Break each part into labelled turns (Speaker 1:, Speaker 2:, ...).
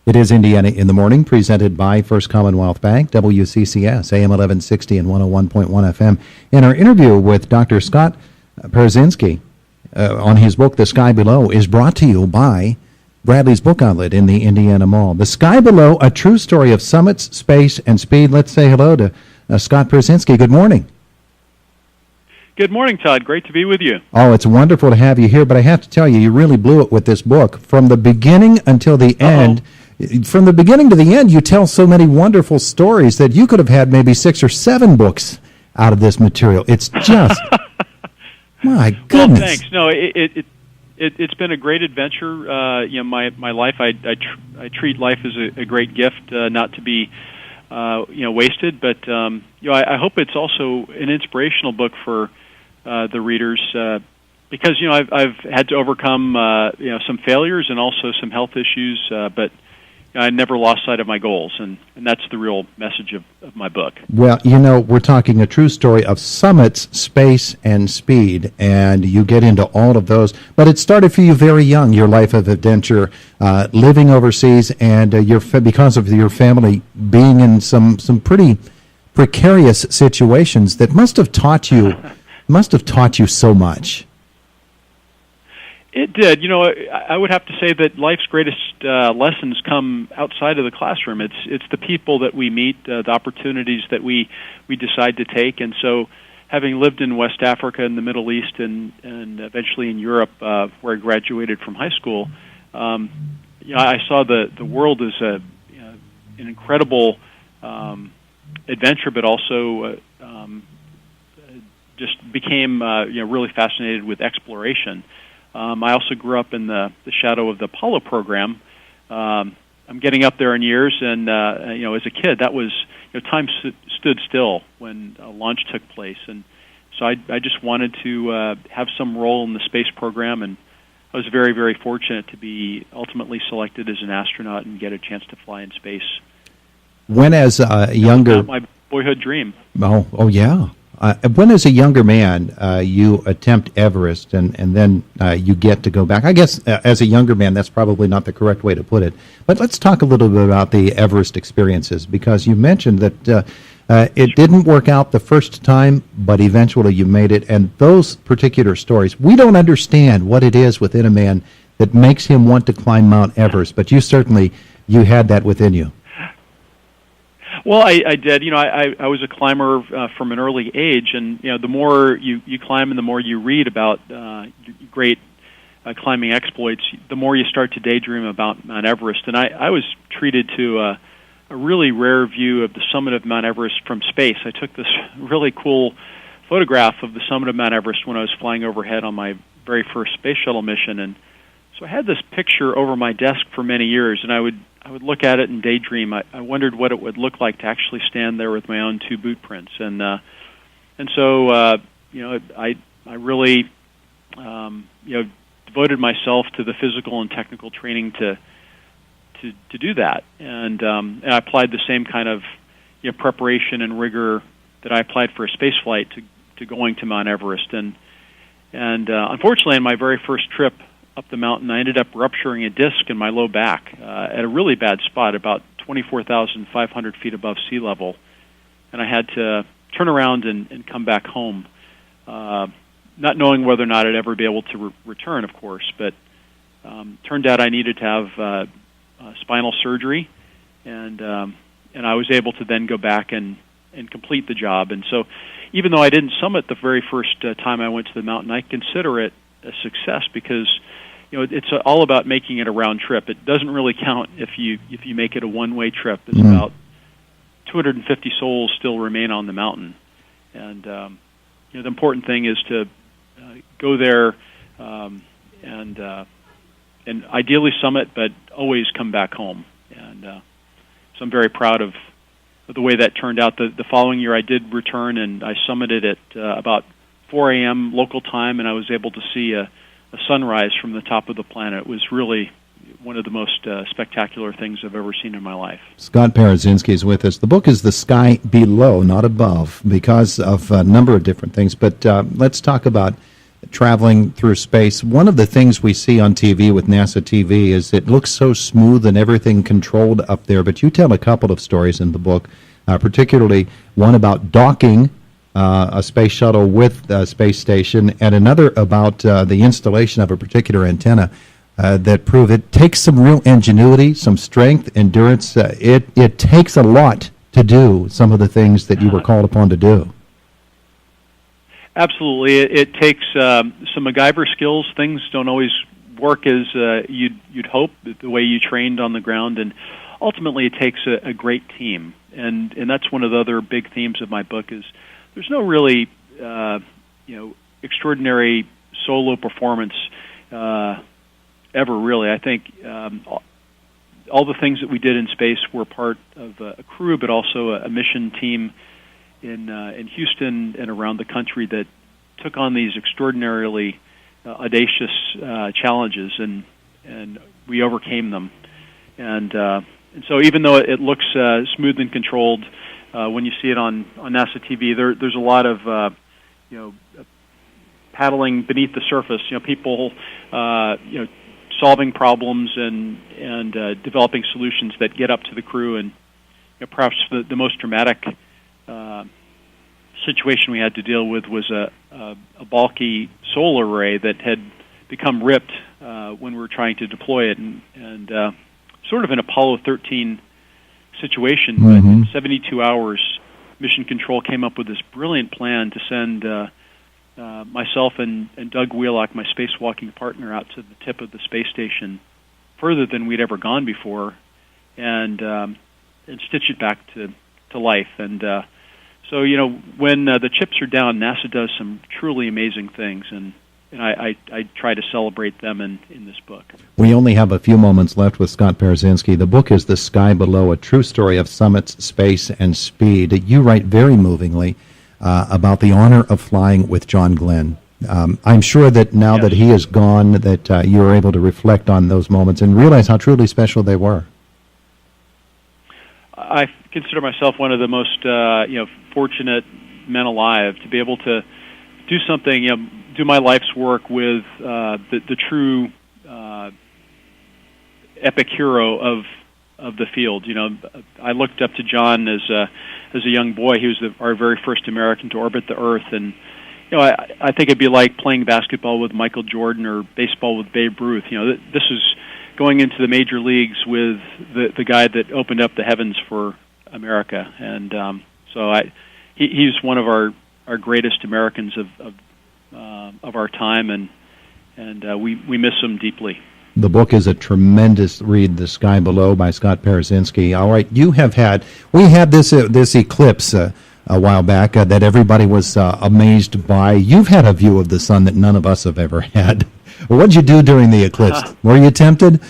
Speaker 1: It is Indiana in the Morning, presented by First Commonwealth Bank, WCCS, AM 1160 and 101.1 FM. In our interview with Dr. Scott Parazynski on his book, The Sky Below, is brought to you by Bradley's Book Outlet in the Indiana Mall. The Sky Below, a true story of summits, space, and speed. Let's say hello to Scott Parazynski. Good morning.
Speaker 2: Good morning, Todd. Great to be with you.
Speaker 1: Oh, it's wonderful to have you here, but I have to tell you, you really blew it with this book. From the beginning until the end, from the beginning to the end, you tell so many wonderful stories that you could have had maybe 6 or 7 books out of this material. It's just, my goodness.
Speaker 2: Well, thanks. No, it's been a great adventure. My life, I treat life as a great gift, not to be wasted. But I hope it's also an inspirational book for the readers, because I've had to overcome some failures and also some health issues, but I never lost sight of my goals, and that's the real message of my book.
Speaker 1: Well, we're talking a true story of summits, space, and speed, and you get into all of those. But it started for you very young, your life of adventure, living overseas, and because of your family being in some pretty precarious situations that must have taught you so much.
Speaker 2: It did. I would have to say that life's greatest lessons come outside of the classroom. It's the people that we meet, the opportunities that we decide to take. And so, having lived in West Africa and the Middle East and eventually in Europe, where I graduated from high school, I saw the world as an incredible adventure, but also just became really fascinated with exploration. I also grew up in the shadow of the Apollo program. I'm getting up there in years, and as a kid, that was time stood still when a launch took place, and so I just wanted to have some role in the space program, and I was very, very fortunate to be ultimately selected as an astronaut and get a chance to fly in space.
Speaker 1: When as a younger,
Speaker 2: my boyhood dream.
Speaker 1: Oh yeah. When, as a younger man, you attempt Everest and then you get to go back. I guess as a younger man, that's probably not the correct way to put it. But let's talk a little bit about the Everest experiences, because you mentioned that it didn't work out the first time, but eventually you made it. And those particular stories, we don't understand what it is within a man that makes him want to climb Mount Everest, but you had that within you.
Speaker 2: Well, I did. I was a climber from an early age, and the more you climb and the more you read about great climbing exploits, the more you start to daydream about Mount Everest. And I was treated to a really rare view of the summit of Mount Everest from space. I took this really cool photograph of the summit of Mount Everest when I was flying overhead on my very first space shuttle mission, and so I had this picture over my desk for many years, and I would look at it and daydream. I wondered what it would look like to actually stand there with my own 2 boot prints, and so I really devoted myself to the physical and technical training to do that, and I applied the same kind of preparation and rigor that I applied for a space flight to going to Mount Everest, and unfortunately, on my very first trip up the mountain, I ended up rupturing a disc in my low back at a really bad spot, about 24,500 feet above sea level, and I had to turn around and come back home, not knowing whether or not I'd ever be able to return, of course, but turned out I needed to have spinal surgery, and I was able to then go back and complete the job. And so, even though I didn't summit the very first time I went to the mountain, I consider it a success, because it's all about making it a round trip. It doesn't really count if you make it a one-way trip. It's about 250 souls still remain on the mountain, and the important thing is to go there and ideally summit, but always come back home. And so I'm very proud of the way that turned out. The following year, I did return, and I summited at about 4 a.m. local time, and I was able to see a sunrise from the top of the planet. It was really one of the most spectacular things I've ever seen in my life.
Speaker 1: Scott Parazynski is with us. The book is The Sky Below, not Above, because of a number of different things. But let's talk about traveling through space, one of the things we see on TV with NASA TV is it looks so smooth and everything controlled up there. But you tell a couple of stories in the book, particularly one about docking a space shuttle with a space station, and another about the installation of a particular antenna that prove it takes some real ingenuity, some strength, endurance. It takes a lot to do some of the things that you were called upon to do.
Speaker 2: Absolutely. It takes some MacGyver skills. Things don't always work as you'd hope, the way you trained on the ground, and ultimately it takes a great team. And that's one of the other big themes of my book is there's no really extraordinary solo performance ever, really. I think all the things that we did in space were part of a crew, but also a mission team in Houston and around the country that took on these extraordinarily audacious challenges, and we overcame them. And so, even though it looks smooth and controlled when you see it on NASA TV, there's a lot of paddling beneath the surface. People solving problems and developing solutions that get up to the crew. And perhaps the most dramatic situation we had to deal with was a bulky solar array that had become ripped when we were trying to deploy it, and sort of an Apollo 13 situation. But in 72 hours, Mission Control came up with this brilliant plan to send myself and Doug Wheelock, my spacewalking partner, out to the tip of the space station, further than we'd ever gone before, and stitch it back to life. And so, when the chips are down, NASA does some truly amazing things, and I try to celebrate them in this book.
Speaker 1: We only have a few moments left with Scott Parazynski. The book is The Sky Below, a true story of summits, space, and speed. You write very movingly about the honor of flying with John Glenn. I'm sure that now that he is gone, that you are able to reflect on those moments and realize how truly special they were.
Speaker 2: I consider myself one of the most fortunate men alive to be able to do something, do my life's work with the true epic hero of the field. I looked up to John as a young boy. He was our very first American to orbit the Earth, and I think it'd be like playing basketball with Michael Jordan or baseball with Babe Ruth. This is going into the major leagues with the guy that opened up the heavens for America, and so he's one of our greatest Americans of our time, and we miss him deeply.
Speaker 1: The book is a tremendous read, The Sky Below by Scott Parazynski. All right, we had this eclipse a while back that everybody was amazed by. You've had a view of the sun that none of us have ever had. What did you do during the eclipse? Were you tempted?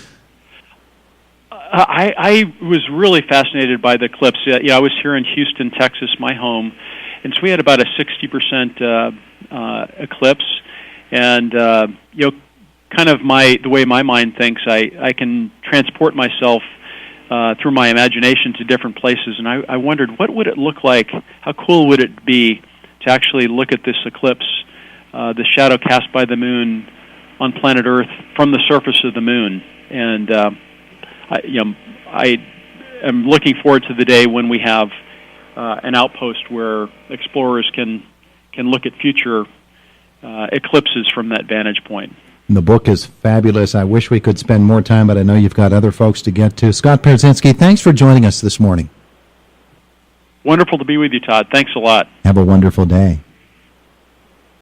Speaker 2: I was really fascinated by the eclipse. I was here in Houston, Texas, my home, and so we had about a 60% eclipse, and kind of the way my mind thinks, I can transport myself through my imagination to different places, and I wondered, what would it look like? How cool would it be to actually look at this eclipse, the shadow cast by the moon on planet Earth from the surface of the moon? And I am looking forward to the day when we have an outpost where explorers can look at future eclipses from that vantage point.
Speaker 1: The book is fabulous. I wish we could spend more time, but I know you've got other folks to get to. Scott Parazynski, thanks for joining us this morning.
Speaker 2: Wonderful to be with you, Todd. Thanks a lot.
Speaker 1: Have a wonderful day.